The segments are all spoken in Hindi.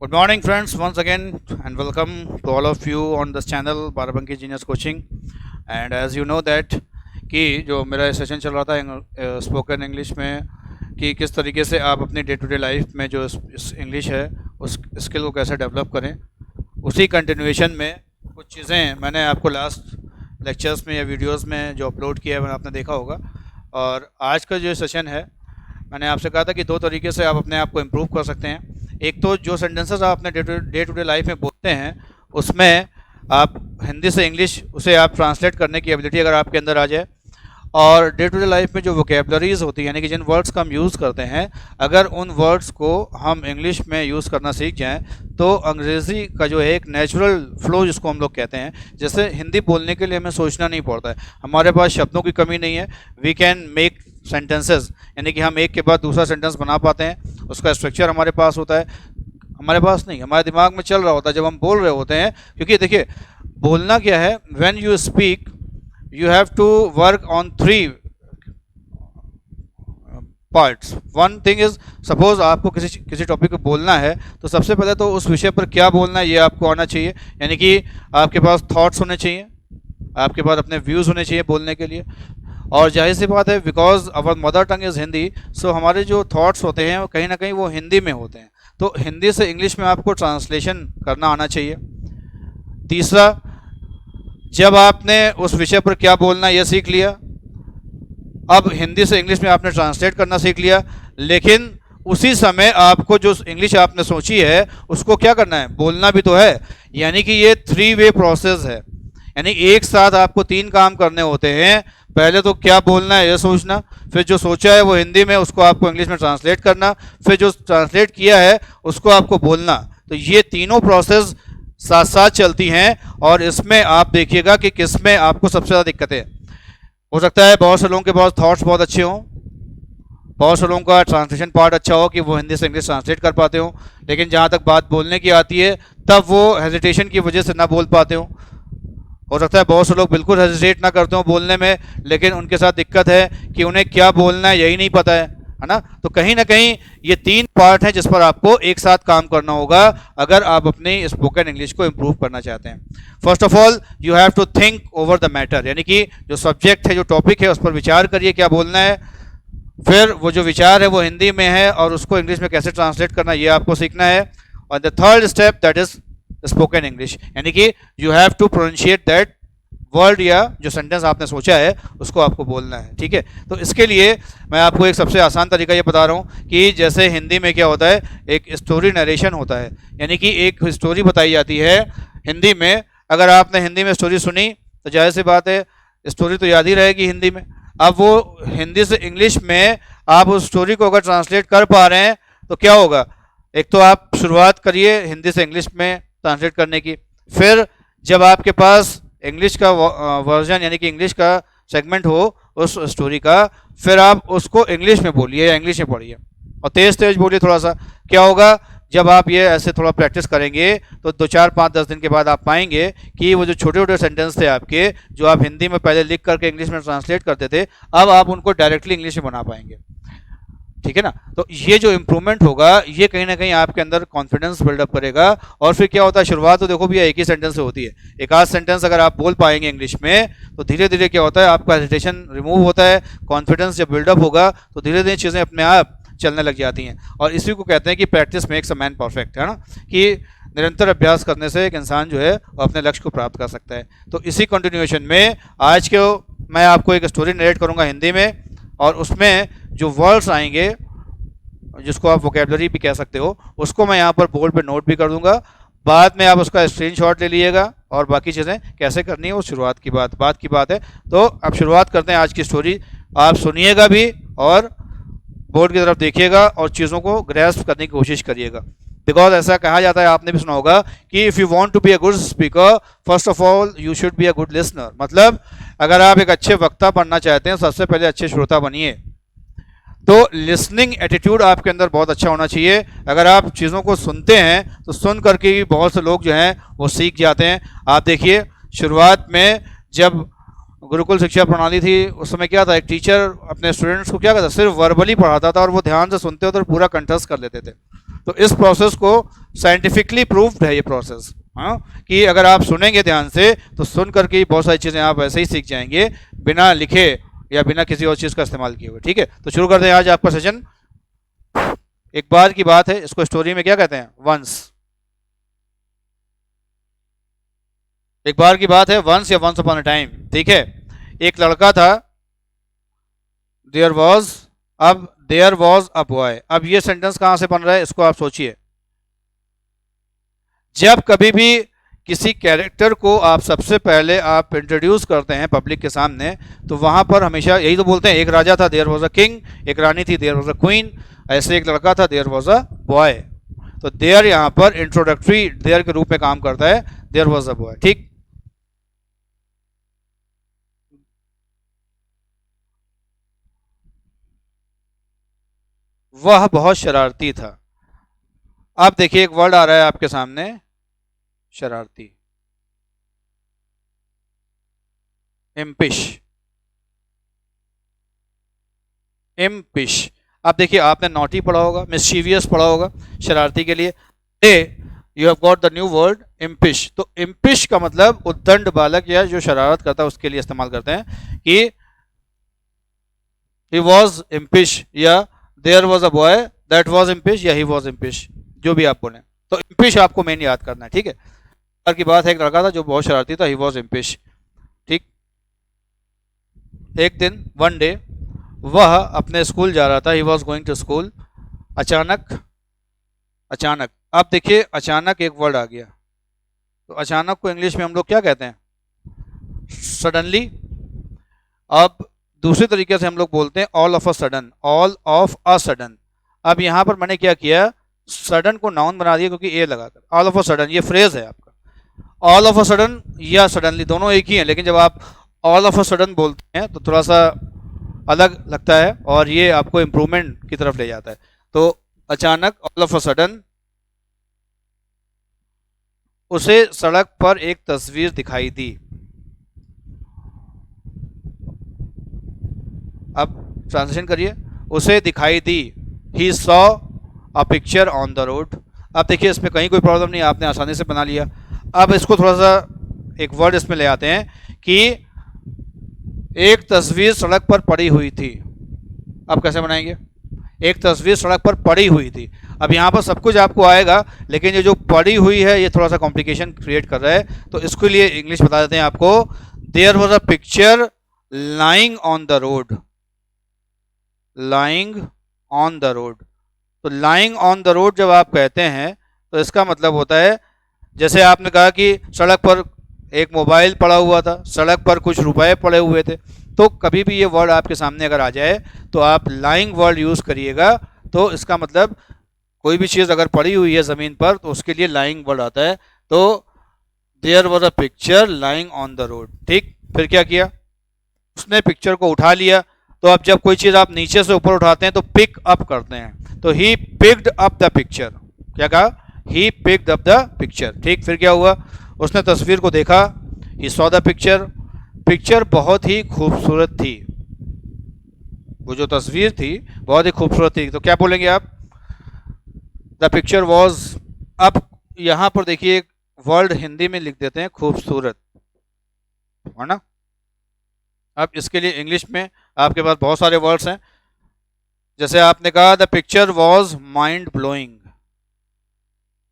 Good morning, friends, once again, and welcome to all of you on this channel, Barabanki Genius Coaching. And as you know that कि जो मेरा सेशन चल रहा था स्पोकन इंग्लिश में कि किस तरीके से आप अपनी डे टू डे लाइफ में जो इस इंग्लिश है उस स्किल को कैसे डेवलप करें, उसी कंटिन्यूएशन में कुछ चीज़ें मैंने आपको लास्ट लेक्चर्स में या वीडियोस में जो अपलोड किया है मैंने आपने देखा होगा। और आज का जो सेशन है, मैंने आपसे कहा था कि दो तरीके से आप अपने आप को इम्प्रूव कर सकते हैं। एक तो जो सेंटेंसेस आप अपने डे टू डे लाइफ में बोलते हैं उसमें आप हिंदी से इंग्लिश उसे आप ट्रांसलेट करने की एबिलिटी अगर आपके अंदर आ जाए, और डे टू डे लाइफ में जो वोकेबलरीज होती है यानी कि जिन वर्ड्स का हम यूज़ करते हैं, अगर उन वर्ड्स को हम इंग्लिश में यूज़ करना सीख जाएं तो अंग्रेज़ी का जो है एक नेचुरल फ्लो जिसको हम लोग कहते हैं, जैसे हिंदी बोलने के लिए हमें सोचना नहीं पड़ता है, हमारे पास शब्दों की कमी नहीं है, वी कैन मेक सेंटेंसेस, यानी कि हम एक के बाद दूसरा सेंटेंस बना पाते हैं, उसका स्ट्रक्चर हमारे पास होता है। हमारे पास नहीं, हमारे दिमाग में चल रहा होता है जब हम बोल रहे होते हैं। क्योंकि देखिए बोलना क्या है, when you speak you have to work on three parts. One thing is, suppose आपको किसी टॉपिक पे बोलना है तो सबसे पहले तो उस विषय पर क्या बोलना है ये आपको आना चाहिए, यानी कि आपके पास थॉट्स होने चाहिए, आपके पास अपने व्यूज़ होने चाहिए बोलने के लिए। और जाहिर सी बात है, because our mother tongue is Hindi, so हमारे जो थॉट्स होते हैं कहीं ना कहीं वो हिंदी में होते हैं, तो हिंदी से इंग्लिश में आपको ट्रांसलेशन करना आना चाहिए। तीसरा, जब आपने उस विषय पर क्या बोलना ये सीख लिया, अब हिंदी से इंग्लिश में आपने ट्रांसलेट करना सीख लिया, लेकिन उसी समय आपको जो इंग्लिश आपने सोची है उसको क्या करना है, बोलना भी तो है। यानी कि ये 3 वे प्रोसेस है, यानी एक साथ आपको 3 काम करने होते हैं। पहले तो क्या बोलना है ये सोचना, फिर जो सोचा है वो हिंदी में उसको आपको इंग्लिश में ट्रांसलेट करना, फिर जो ट्रांसलेट किया है उसको आपको बोलना। तो ये तीनों प्रोसेस साथ साथ चलती हैं, और इसमें आप देखिएगा कि किस में आपको सबसे ज़्यादा दिक्कतें हो सकता है। बहुत से लोगों के पास थॉट्स बहुत अच्छे हों, बहुत से लोगों का ट्रांसलेशन पार्ट अच्छा हो कि वो हिंदी से इंग्लिश ट्रांसलेट कर पाते हो, लेकिन जहाँ तक बात बोलने की आती है तब वो हेजिटेशन की वजह से ना बोल पाते हो सकता है बहुत से लोग बिल्कुल हेजिटेट ना करते हो बोलने में, लेकिन उनके साथ दिक्कत है कि उन्हें क्या बोलना है यही नहीं पता है ना। तो कहीं ना कहीं ये 3 पार्ट हैं जिस पर आपको एक साथ काम करना होगा अगर आप अपनी स्पोकन इंग्लिश को इम्प्रूव करना चाहते हैं। First of all you have to think over the matter, यानी कि जो सब्जेक्ट है, जो टॉपिक है, उस पर विचार करिए क्या बोलना है। फिर वो जो विचार है वो हिंदी में है और उसको इंग्लिश में कैसे ट्रांसलेट करना ये आपको सीखना है। और the third step that is spoken English, यानी कि you have to pronounciate that word या जो सेंटेंस आपने सोचा है उसको आपको बोलना है। ठीक है, तो इसके लिए मैं आपको एक सबसे आसान तरीका ये बता रहा हूँ कि जैसे हिंदी में क्या होता है, एक स्टोरी नरेशन होता है, यानी कि एक स्टोरी बताई जाती है हिंदी में। अगर आपने हिंदी में स्टोरी सुनी तो जाहिर सी बात है स्टोरी तो याद ही रहेगी हिंदी में। अब वो हिंदी से इंग्लिश में आप उस स्टोरी को अगर ट्रांसलेट कर पा रहे हैं तो क्या होगा, एक तो आप शुरुआत करिए हिंदी से इंग्लिश में ट्रांसलेट करने की, फिर जब आपके पास इंग्लिश का वर्जन यानी कि इंग्लिश का सेगमेंट हो उस स्टोरी का, फिर आप उसको इंग्लिश में बोलिए या इंग्लिश में पढ़िए और तेज़ तेज़ बोलिए थोड़ा सा। क्या होगा, जब आप ये ऐसे थोड़ा प्रैक्टिस करेंगे तो 2 4 5 10 दिन के बाद आप पाएंगे कि वो जो छोटे छोटे सेंटेंस थे आपके, जो आप हिंदी में पहले लिख करके इंग्लिश में ट्रांसलेट करते थे, अब आप उनको डायरेक्टली इंग्लिश में बना पाएंगे। ठीक है ना। तो ये जो इम्प्रूवमेंट होगा ये कहीं ना कहीं आपके अंदर कॉन्फिडेंस बिल्डअप करेगा। और फिर क्या होता है, शुरुआत तो देखो भैया एक ही सेंटेंस से होती है, एक आध सेंटेंस अगर आप बोल पाएंगे इंग्लिश में तो धीरे धीरे क्या होता है, आपका हेजिटेशन रिमूव होता है, कॉन्फिडेंस जब बिल्डअप होगा तो धीरे धीरे चीज़ें अपने आप चलने लग जाती हैं। और इसी को कहते हैं कि practice makes a man perfect, है ना, कि निरंतर अभ्यास करने से एक इंसान जो है वो अपने लक्ष्य को प्राप्त कर सकता है। तो इसी कंटिन्यूएशन में आज के मैं आपको एक स्टोरी नरेट करूँगा हिंदी में, और उसमें जो वर्ड्स आएंगे जिसको आप वोकेबलरी भी कह सकते हो, उसको मैं यहाँ पर बोर्ड पे नोट भी कर दूंगा। बाद में आप उसका स्क्रीनशॉट ले लीजिएगा और बाकी चीज़ें कैसे करनी है वो शुरुआत की बात है। तो अब शुरुआत करते हैं आज की स्टोरी। आप सुनिएगा भी और बोर्ड की तरफ देखिएगा और चीज़ों को ग्रैस्प करने की कोशिश करिएगा। बिकॉज ऐसा कहा जाता है, आपने भी सुना होगा कि if you want to be a good speaker first of all you should be a good listener. मतलब अगर आप एक अच्छे वक्ता बनना चाहते हैं सबसे पहले अच्छे श्रोता बनिए। तो लिसनिंग एटीट्यूड आपके अंदर बहुत अच्छा होना चाहिए। अगर आप चीज़ों को सुनते हैं तो सुन करके भी बहुत से लोग जो हैं वो सीख जाते हैं। आप देखिए शुरुआत में जब गुरुकुल शिक्षा प्रणाली थी उस समय क्या था, एक टीचर अपने स्टूडेंट्स को क्या करता, सिर्फ वर्बली पढ़ाता था और वो ध्यान से सुनते थे और पूरा कंठस्थ कर लेते थे। तो इस प्रोसेस को साइंटिफिकली प्रूव्ड है ये प्रोसेस, हाँ, कि अगर आप सुनेंगे ध्यान से तो सुन करके बहुत सारी चीज़ें आप ऐसे ही सीख जाएंगे बिना लिखे या बिना किसी और चीज़ का इस्तेमाल किए हुए। ठीक है, तो शुरू करते हैं आज आपका सेशन। एक बार की बात है, इसको स्टोरी में क्या कहते हैं? वंस। एक बार की बात है, वंस या वंस अपॉन अ टाइम। ठीक है, एक लड़का था, देयर वॉज, अब देयर वॉज अ बॉय। अब ये सेंटेंस कहां से बन रहा है इसको आप सोचिए। जब कभी भी किसी कैरेक्टर को आप सबसे पहले आप इंट्रोड्यूस करते हैं पब्लिक के सामने, तो वहां पर हमेशा यही तो बोलते हैं, एक राजा था, देयर वॉज अ किंग, एक रानी थी, देयर वॉज अ क्वीन, ऐसे एक लड़का था, देयर वॉज अ बॉय। तो देयर यहां पर इंट्रोडक्टरी देयर के रूप में काम करता है, देयर वॉज अ बॉय। ठीक, वह बहुत शरारती था। अब देखिए एक वर्ड आ रहा है आपके सामने, शरारती, इम्पिश, इम्पिश। अब देखिए आपने नॉटी पढ़ा होगा, मिस्चीवियस पढ़ा होगा, शरारती के लिए a you have got the new word impish. तो इम्पिश का मतलब उद्दंड बालक या जो शरारत करता है उसके लिए इस्तेमाल करते हैं कि ही वॉज इम्पिश या there was a boy that was impish या ही वॉज इम्पिश, जो भी आप बोले। तो इम्पिश आपको मेन याद करना है। ठीक है, की बात है, एक लड़का था जो बहुत शरारती था, ही वॉज इम्पिश। ठीक, एक दिन, वन डे, वह अपने स्कूल जा रहा था, he was going to school. अचानक, अचानक, अब देखिए अचानक एक वर्ड आ गया, तो अचानक को इंग्लिश में हम लोग क्या कहते हैं? सडनली। अब दूसरे तरीके से हम लोग बोलते हैं all of a sudden, all of a sudden. अब यहां पर मैंने क्या किया, सडन को नाउन बना दिया क्योंकि ए लगाकर, ऑल ऑफ अ सडन ये फ्रेज है आपका। ऑल ऑफ अ सडन या सडनली दोनों एक ही हैं, लेकिन जब आप ऑल ऑफ अ सडन बोलते हैं तो थोड़ा सा अलग लगता है और ये आपको इंप्रूवमेंट की तरफ ले जाता है। तो अचानक, ऑल ऑफ अ सडन, उसे सड़क पर एक तस्वीर दिखाई दी। अब ट्रांसलेशन करिए, उसे दिखाई दी, he saw a picture on the road. अब देखिए इसमें कहीं कोई प्रॉब्लम नहीं, आपने आसानी से बना लिया। अब इसको थोड़ा सा एक वर्ड इसमें ले आते हैं कि एक तस्वीर सड़क पर पड़ी हुई थी। अब कैसे बनाएंगे? एक तस्वीर सड़क पर पड़ी हुई थी। अब यहाँ पर सब कुछ आपको आएगा, लेकिन ये जो पड़ी हुई है ये थोड़ा सा कॉम्प्लिकेशन क्रिएट कर रहा है, तो इसके लिए इंग्लिश बता देते हैं आपको। There was a picture lying on the road, lying on the road. तो लाइंग ऑन द रोड जब आप कहते हैं तो इसका मतलब होता है, जैसे आपने कहा कि सड़क पर एक मोबाइल पड़ा हुआ था, सड़क पर कुछ रुपए पड़े हुए थे, तो कभी भी ये वर्ड आपके सामने अगर आ जाए तो आप लाइंग वर्ड यूज़ करिएगा। तो इसका मतलब कोई भी चीज़ अगर पड़ी हुई है ज़मीन पर तो उसके लिए लाइंग वर्ड आता है। तो there was a picture lying on the road. ठीक, फिर क्या किया, उसने पिक्चर को उठा लिया। तो अब जब कोई चीज़ आप नीचे से ऊपर उठाते हैं तो पिक अप करते हैं, तो he picked up the picture. क्या कहा? He picked up the picture. ठीक, फिर क्या हुआ, उसने तस्वीर को देखा, he saw the picture. Picture बहुत ही खूबसूरत थी, वो जो तस्वीर थी बहुत ही खूबसूरत थी। तो क्या बोलेंगे आप? The picture was. अब यहां पर देखिए एक वर्ड हिंदी में लिख देते हैं, खूबसूरत, है ना। अब इसके लिए इंग्लिश में आपके पास बहुत सारे वर्ड्स हैं। जैसे आपने कहा the picture was mind blowing,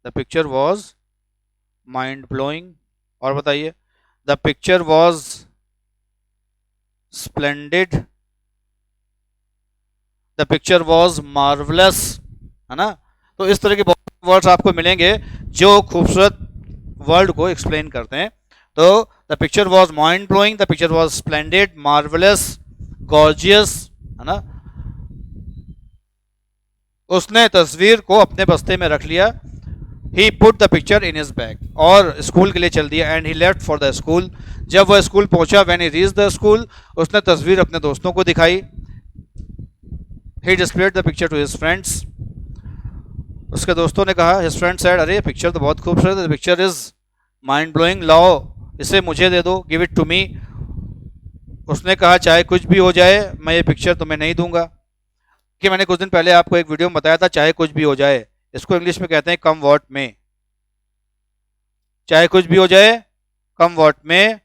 the picture was mind blowing. और बताइए, the picture was splendid, the picture was marvellous, है ना। तो इस तरह के बहुत वर्ड्स आपको मिलेंगे जो खूबसूरत वर्ड को एक्सप्लेन करते हैं। तो the picture was mind blowing, the picture was splendid, marvellous, gorgeous, है ना। उसने तस्वीर को अपने बस्ते में रख लिया, he put the picture in his bag, और स्कूल के लिए चल दिया। And he left for the school, जब वह स्कूल पहुंचा, when he reach the school, उसने तस्वीर अपने दोस्तों को दिखाई। He displayed the picture to his friends, उसके दोस्तों ने कहा, हिज फ्रेंड सेड, अरे पिक्चर तो बहुत खूबसूरत है, पिक्चर इज माइंड ब्लोइंग, लाओ इसे मुझे दे दो, गिव इट टू मी। उसने कहा चाहे कुछ भी हो जाए मैं ये पिक्चर तुम्हें नहीं दूंगा। कि मैंने कुछ दिन पहले आपको एक वीडियो में बताया था चाहे कुछ भी हो जाए, इसको इंग्लिश में कहते हैं कम व्हाट में। चाहे कुछ भी हो जाए, कम व्हाट में।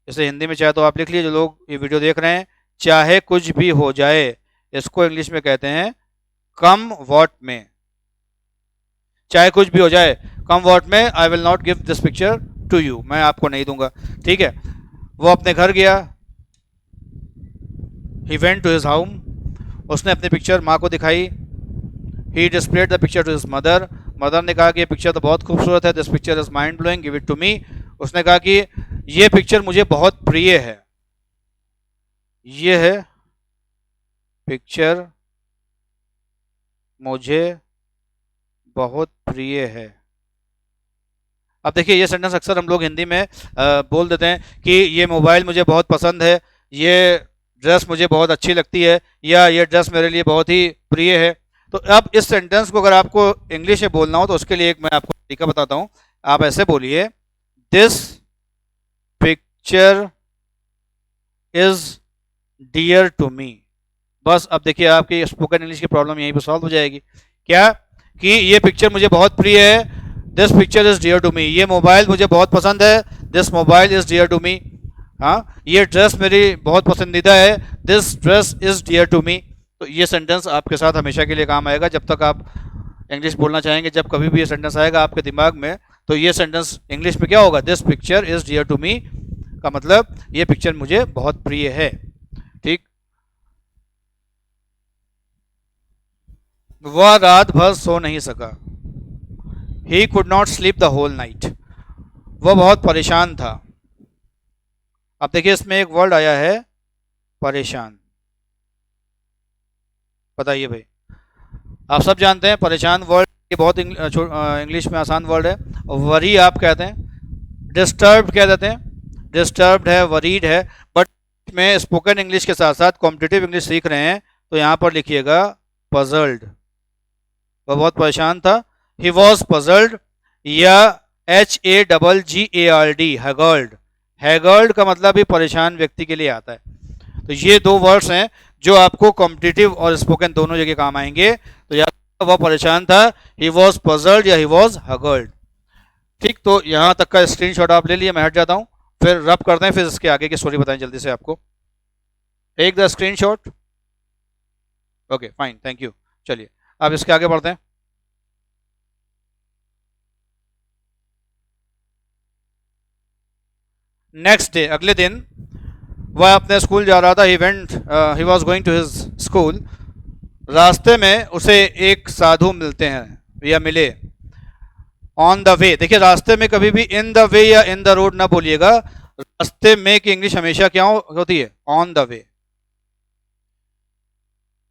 इसे हिंदी में चाहे तो आप लिख लीजिए, जो लोग ये वीडियो देख रहे हैं, चाहे कुछ भी हो जाए, इसको इंग्लिश में कहते हैं कम व्हाट में। चाहे कुछ भी हो जाए, come what may, I will not give this picture to you, मैं आपको नहीं दूंगा। ठीक है, वो अपने घर गया, he went to his home, उसने अपनी पिक्चर माँ को दिखाई। He displayed the picture to his mother, mother ने कहा कि ये पिक्चर तो बहुत खूबसूरत है, this picture is mind blowing, give it to me. उसने कहा कि ये पिक्चर मुझे बहुत प्रिय है, ये है पिक्चर मुझे बहुत प्रिय है। अब देखिए, ये सेंटेंस अक्सर हम लोग हिंदी में बोल देते हैं कि ये मोबाइल मुझे बहुत पसंद है, ये ड्रेस मुझे बहुत अच्छी लगती है, या ये ड्रेस मेरे लिए बहुत ही प्रिय है। तो अब इस सेंटेंस को अगर आपको इंग्लिश में बोलना हो तो उसके लिए एक मैं आपको तरीका बताता हूँ। आप ऐसे बोलिए, this picture is dear to me. बस अब देखिए, आपकी स्पोकन इंग्लिश की प्रॉब्लम यहीं पर सॉल्व हो जाएगी। क्या? कि ये पिक्चर मुझे बहुत प्रिय है, this picture is dear to me. ये मोबाइल मुझे बहुत पसंद है, this mobile is dear to me. हाँ, ये ड्रेस मेरी बहुत पसंदीदा है, this dress is dear to me. तो ये सेंटेंस आपके साथ हमेशा के लिए काम आएगा जब तक आप इंग्लिश बोलना चाहेंगे। जब कभी भी ये सेंटेंस आएगा आपके दिमाग में, तो ये सेंटेंस इंग्लिश में क्या होगा? This picture is dear to me का मतलब ये पिक्चर मुझे बहुत प्रिय है। ठीक, वह रात भर सो नहीं सका, he could not sleep the whole night. वह बहुत परेशान था। अब देखिए, इसमें एक वर्ड आया है परेशान। बताइए भाई, आप सब जानते हैं परेशान वर्ड ये बहुत इंग्लिश में आसान वर्ड है। वरी आप कहते हैं, डिस्टर्ब कह देते हैं, डिस्टर्ब्ड है, वरीड है। बट में स्पोकन इंग्लिश के साथ साथ कॉम्पिटिटिव इंग्लिश सीख रहे हैं, तो यहाँ पर लिखिएगा पजल्ड। वह बहुत परेशान था, ही वॉज पजल्ड, या HAGGARD, हैगर्ड। हैगर्ड का मतलब भी परेशान व्यक्ति के लिए आता है। तो ये दो वर्ड्स हैं जो आपको कॉम्पिटिटिव और स्पोकन दोनों जगह काम आएंगे। तो या वह परेशान था, ही वॉज पजल्ड, या ही वॉज हैगर्ड। ठीक, तो यहाँ तक का स्क्रीनशॉट आप ले लिए, मैं हट जाता हूँ, फिर रब करते हैं, फिर इसके आगे की स्टोरी बताएं जल्दी से आपको। Take the screenshot. Okay fine, thank you. चलिए अब इसके आगे बढ़ते हैं। नेक्स्ट डे, अगले दिन वह अपने स्कूल जा रहा था। He was going to his school. रास्ते में उसे एक साधु मिलते हैं या मिले। ऑन द वे, देखिए रास्ते में कभी भी इन द वे या इन द रोड ना बोलिएगा। रास्ते में की इंग्लिश हमेशा क्या होती है? ऑन द वे।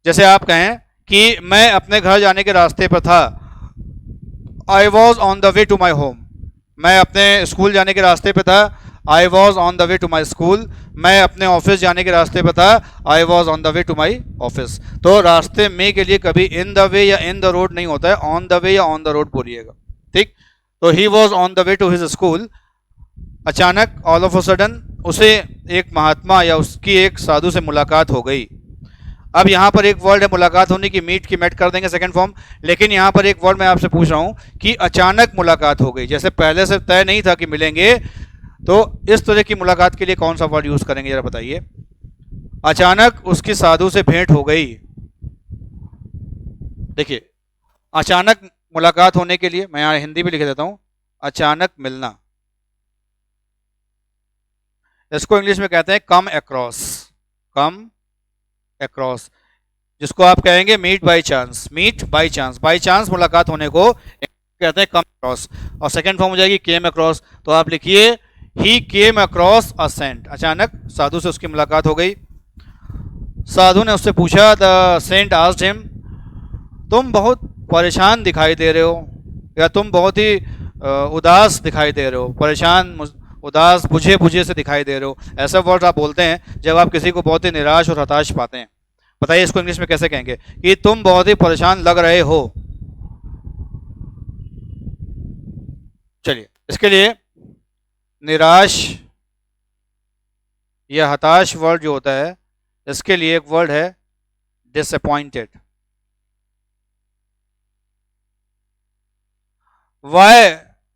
जैसे आप कहें कि मैं अपने घर जाने के रास्ते पर था, I was on the way to my home. मैं अपने स्कूल जाने के रास्ते पे था, I was on the way to my school. मैं अपने ऑफिस जाने के रास्ते पे था, I was on the way to my office. तो रास्ते में के लिए कभी इन द वे या इन द रोड नहीं होता है, ऑन द वे या ऑन द रोड बोलिएगा। ठीक, तो he was on the way to his school. अचानक, ऑल ऑफ अ सडन, उसे एक महात्मा या उसकी एक साधु से मुलाकात हो गई। अब यहाँ पर एक वर्ड है मुलाकात होने की, मीट की मेट कर देंगे सेकंड फॉर्म। लेकिन यहाँ पर एक वर्ड मैं आपसे पूछ रहा हूँ कि अचानक मुलाकात हो गई, जैसे पहले से तय नहीं था कि मिलेंगे, तो इस तरह की मुलाकात के लिए कौन सा वर्ड यूज करेंगे जरा बताइए। अचानक उसकी साधु से भेंट हो गई। देखिए, अचानक मुलाकात होने के लिए मैं यहाँ हिंदी में लिख देता हूँ, अचानक मिलना। इसको इंग्लिश में कहते हैं कम अक्रॉस। कम अक्रॉस, जिसको आप कहेंगे meet by chance. Meet by chance, by chance मुलाकात होने को कहते हैं कम अक्रॉस। और सेकंड फॉर्म हो जाएगी केम अक्रॉस। तो आप लिखिए ही केम अक्रॉस अ सेंट। अचानक साधु से उसकी मुलाकात हो गई। साधु ने उससे पूछा, द सेंट आस्क्ड हिम, तुम बहुत परेशान दिखाई दे रहे हो, या तुम बहुत ही उदास दिखाई दे रहे हो। परेशान, उदास, बुझे बुझे से दिखाई दे रहे हो, ऐसा वर्ड आप बोलते हैं जब आप किसी को बहुत ही निराश और हताश पाते हैं। बताइए इसको इंग्लिश में कैसे कहेंगे कि तुम बहुत ही परेशान लग रहे हो। चलिए, इसके लिए निराश या हताश वर्ड जो होता है, इसके लिए एक वर्ड है disappointed. Why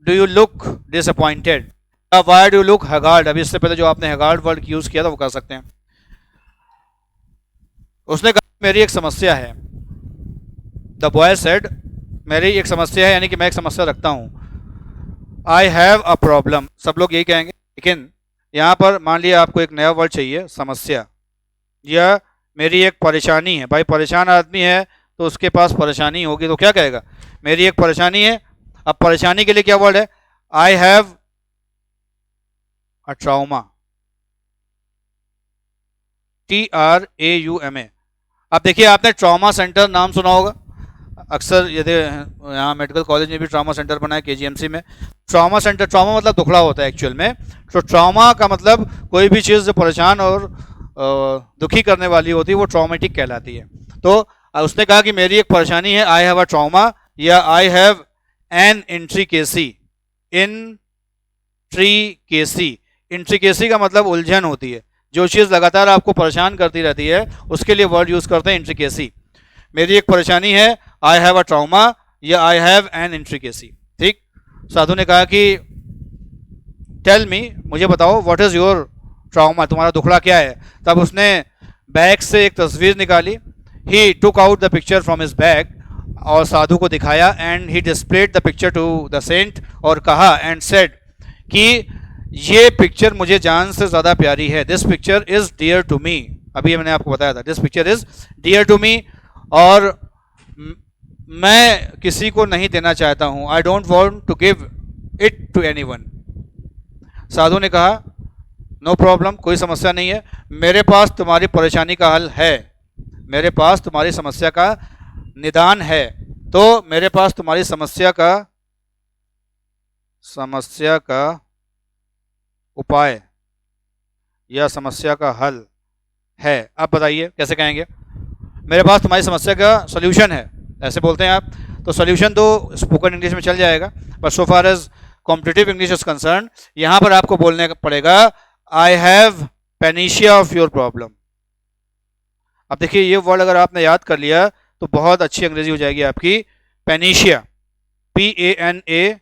do you look disappointed, why do you look haggard. अभी इससे पहले जो आपने हगार्ड वर्ड यूज किया था वो कर सकते हैं। उसने कहा मेरी एक समस्या है। द बॉय सेड मेरी एक समस्या है, यानी कि मैं एक समस्या रखता हूं। आई हैव अ प्रॉब्लम, सब लोग यही कहेंगे, लेकिन यहां पर मान लिया आपको एक नया वर्ड चाहिए, समस्या, या मेरी एक परेशानी है। भाई परेशान आदमी है तो उसके पास परेशानी होगी, तो क्या कहेगा, मेरी एक परेशानी है। अब परेशानी के लिए क्या वर्ड है, आई हैव अ ट्राउमा, TRAUMA। अब देखिए आपने ट्रॉमा सेंटर नाम सुना होगा, अक्सर यदि यहाँ मेडिकल कॉलेज में भी ट्रॉमा सेंटर बना है KGMC में। ट्रॉमा सेंटर, ट्रॉमा मतलब दुखड़ा होता है एक्चुअल में। तो ट्रॉमा का मतलब कोई भी चीज़ जो परेशान और दुखी करने वाली होती है वो ट्रॉमेटिक कहलाती है। तो उसने कहा कि मेरी एक परेशानी है, आई हैव अ ट्रॉमा, या I have an intricacy. Intricacy, intricacy का मतलब उलझन होती है, जो चीज़ लगातार आपको परेशान करती रहती है उसके लिए वर्ड यूज़ करते हैं इंट्रिकेसी। मेरी एक परेशानी है, आई हैव अ ट्राउमा, या आई हैव एन इंट्रिकेसी। ठीक, साधु ने कहा कि टेल मी, मुझे बताओ, व्हाट इज़ योर ट्राउमा, तुम्हारा दुखड़ा क्या है। तब उसने बैग से एक तस्वीर निकाली, he took out the picture from his bag, और साधु को दिखाया, and he displayed the picture to the saint, और कहा एंड सेड कि ये पिक्चर मुझे जान से ज़्यादा प्यारी है, this picture is dear to me. अभी मैंने आपको बताया था, this picture is dear to me, और मैं किसी को नहीं देना चाहता हूँ, I don't want to give it to anyone. साधु ने कहा नो प्रॉब्लम, कोई समस्या नहीं है, मेरे पास तुम्हारी परेशानी का हल है, मेरे पास तुम्हारी समस्या का निदान है। तो मेरे पास तुम्हारी समस्या का उपाय या समस्या का हल है। आप बताइए कैसे कहेंगे, मेरे पास तुम्हारी समस्या का सोल्यूशन है, ऐसे बोलते हैं आप। तो सोल्यूशन तो स्पोकन इंग्लिश में चल जाएगा, पर so far as competitive English is concern, यहाँ पर आपको बोलने पड़ेगा I have panacea of your problem. अब देखिए ये वर्ड अगर आपने याद कर लिया तो बहुत अच्छी अंग्रेजी हो जाएगी आपकी, पेनिशिया, PANACEA।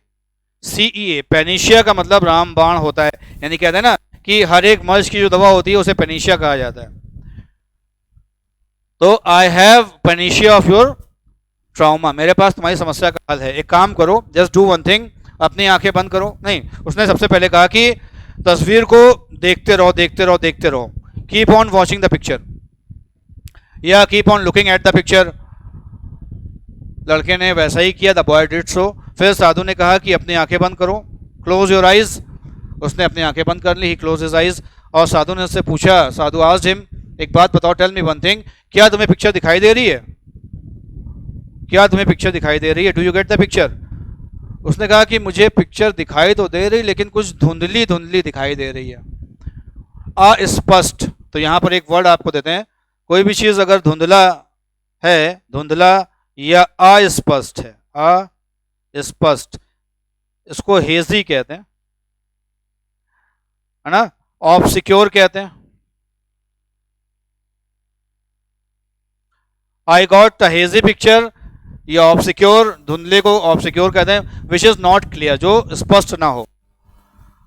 पेनिशिया का मतलब रामबाण होता है, यानी कहते हैं ना कि हर एक मर्ज की जो दवा होती है उसे पेनिशिया कहा जाता है। तो I have panacea of your trauma, मेरे पास तुम्हारी समस्या का हल है। एक काम करो, जस्ट डू वन थिंग, अपनी आंखें बंद करो। नहीं, उसने सबसे पहले कहा कि तस्वीर को देखते रहो, देखते रहो, देखते रहो, keep on watching the picture, या keep on looking at the picture. लड़के ने वैसा ही किया, द बॉय डिड सो। फिर साधु ने कहा कि अपनी आंखें बंद करो, क्लोज योर आइज। उसने अपनी आंखें बंद कर ली, ही क्लोज हिज आइज। और साधु ने उससे पूछा, साधु आस्क्ड हिम, एक बात बताओ, टेल मी वन थिंग, क्या तुम्हें पिक्चर दिखाई दे रही है, क्या तुम्हें पिक्चर दिखाई दे रही है, do you get the picture. उसने कहा कि मुझे पिक्चर दिखाई तो दे रही, लेकिन कुछ धुंधली धुंधली दिखाई दे रही है, अस्पष्ट। तो यहाँ पर एक वर्ड आपको देते हैं, कोई भी चीज़ अगर धुंधला है, धुंधला या अस्पष्ट है, अस्पष्ट, इसको हेजी कहते हैं, है ना, ऑब्सक्योर कहते हैं। I got a hazy picture, या ऑब्सक्योर, धुंधले को ऑब्सक्योर कहते हैं, विच इज नॉट क्लियर, जो स्पष्ट ना हो।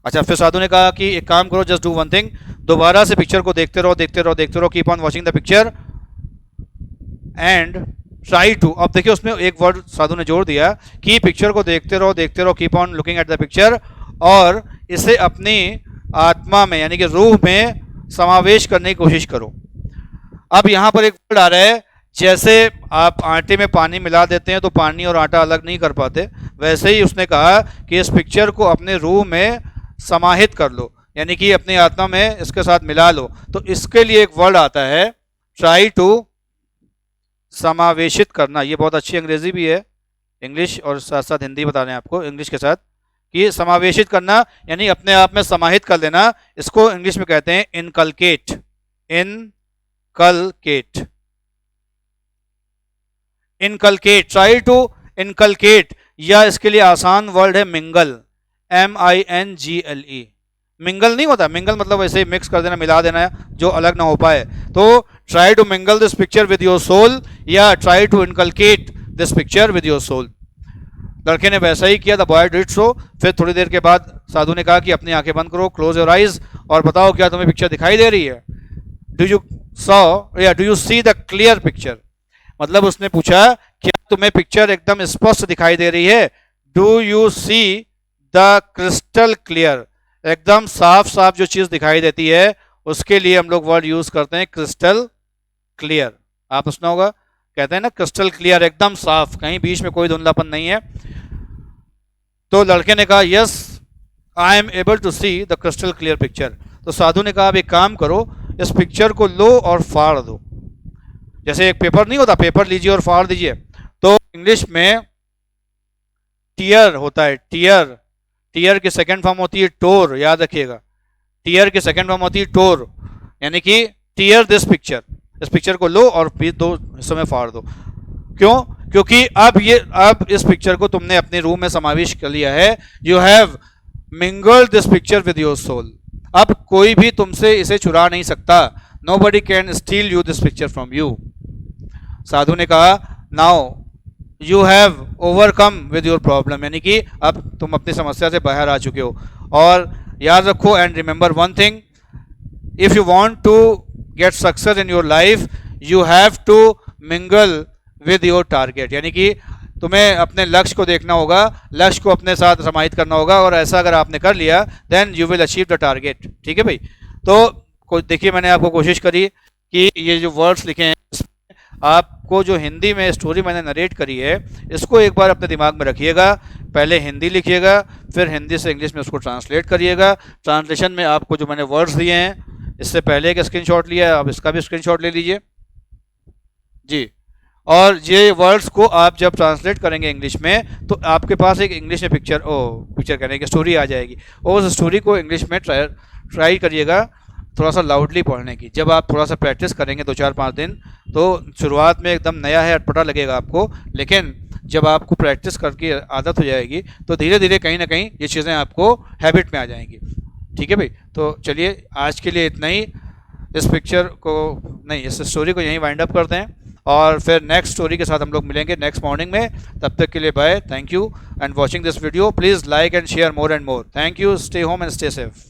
अच्छा, फिर साधु ने कहा कि एक काम करो, जस्ट डू वन थिंग, दोबारा से पिक्चर को देखते रहो, देखते रहो, देखते रहो, keep on watching the picture and try to. अब देखिए उसमें एक वर्ड साधु ने जोड़ दिया कि पिक्चर को देखते रहो, देखते रहो, keep on looking at the picture, और इसे अपनी आत्मा में यानी कि रूह में समावेश करने की कोशिश करो। अब यहाँ पर एक वर्ड आ रहा है, जैसे आप आटे में पानी मिला देते हैं तो पानी और आटा अलग नहीं कर पाते, वैसे ही उसने कहा कि इस पिक्चर को अपने रूह में समाहित कर लो, यानी कि अपनी आत्मा में इसके साथ मिला लो। तो इसके लिए एक वर्ड आता है ट्राई टू, समावेशित करना। ये बहुत अच्छी अंग्रेजी भी है, इंग्लिश और साथ साथ हिंदी बता रहे हैं आपको इंग्लिश के साथ, कि समावेशित करना यानी अपने आप में समाहित कर लेना। इसको इंग्लिश में कहते हैं inculcate, inculcate, inculcate, try to inculcate. या इसके लिए आसान वर्ड है मिंगल, MINGLE। मिंगल नहीं होता, मिंगल मतलब वैसे ही मिक्स कर देना, मिला देना है, जो अलग ना हो पाए। तो try to mingle this picture with your soul, या try to inculcate this picture with your soul. लड़के ने वैसा ही किया, द बॉय डिड सो। फिर थोड़ी देर के बाद साधु ने कहा कि अपनी आंखें बंद करो, क्लोज योर आइज, और बताओ क्या तुम्हें पिक्चर दिखाई दे रही है। डू यू सॉ या do you see the clear picture, मतलब उसने पूछा क्या तुम्हें पिक्चर एकदम स्पष्ट दिखाई दे रही है। Do you see the crystal clear, एकदम साफ साफ जो चीज दिखाई देती है उसके लिए हम लोग वर्ड यूज करते हैं क्रिस्टल क्लियर। आपने सुना होगा, कहते हैं ना क्रिस्टल क्लियर, एकदम साफ, कहीं बीच में कोई धुंधलापन नहीं है। तो लड़के ने कहा yes I am able to see the crystal clear picture. तो साधु ने कहा अब एक काम करो, इस पिक्चर को लो और फाड़ दो। जैसे एक पेपर नहीं होता, पेपर लीजिए और फाड़ दीजिए। तो इंग्लिश में टीयर होता है, टीयर। टीयर की सेकंड फॉर्म होती है टोर, याद रखिएगा। टीयर की सेकंड फॉर्म होती है टोर, यानी कि टीयर दिस पिक्चर, इस पिक्चर को लो और फिर दो हिस्सों में फाड़ दो। क्यों? क्योंकि अब इस पिक्चर को तुमने अपने रूम में समाविष्ट कर लिया है। You have mingled this picture with your soul. अब कोई भी तुमसे इसे चुरा नहीं सकता। Nobody can steal you this picture from you. साधु ने कहा now you have overcome with your problem, यानी कि अब तुम अपनी समस्या से बाहर आ चुके हो। और याद रखो and remember one thing, if you want to get success in your life you have to mingle with your target, यानी कि तुम्हें अपने लक्ष्य को देखना होगा, लक्ष्य को अपने साथ समाहित करना होगा, और ऐसा अगर आपने कर लिया then you will achieve the target. ठीक है भाई। तो देखिए मैंने आपको कोशिश करी कि ये जो वर्ड्स लिखे हैं आपको, जो हिंदी में स्टोरी मैंने नरेट करी है, इसको एक बार अपने दिमाग में रखिएगा। पहले हिंदी लिखिएगा, फिर हिंदी से इंग्लिश में उसको ट्रांसलेट करिएगा। ट्रांसलेशन में आपको जो मैंने वर्ड्स दिए हैं, इससे पहले एक स्क्रीनशॉट लिया है, अब इसका भी स्क्रीनशॉट ले लीजिए जी। और ये वर्ड्स को आप जब ट्रांसलेट करेंगे इंग्लिश में तो आपके पास एक इंग्लिश में पिक्चर कहने की स्टोरी आ जाएगी। और उस स्टोरी को इंग्लिश में ट्राई करिएगा थोड़ा सा लाउडली पढ़ने की। जब आप थोड़ा सा प्रैक्टिस करेंगे 2-4-5 दिन, तो शुरुआत में एकदम नया है, अटपटा लगेगा आपको, लेकिन जब आपको प्रैक्टिस करके आदत हो जाएगी तो धीरे धीरे कहीं ना कहीं ये चीज़ें आपको हैबिट में आ जाएंगी। ठीक है भाई। तो चलिए आज के लिए इतना ही। इस पिक्चर को नहीं, इस स्टोरी को यहीं वाइंड अप करते हैं और फिर नेक्स्ट स्टोरी के साथ हम लोग मिलेंगे नेक्स्ट मॉर्निंग में। तब तक के लिए bye, thank you and watching this video. Please like and share more and more. Thank you, stay home and stay safe.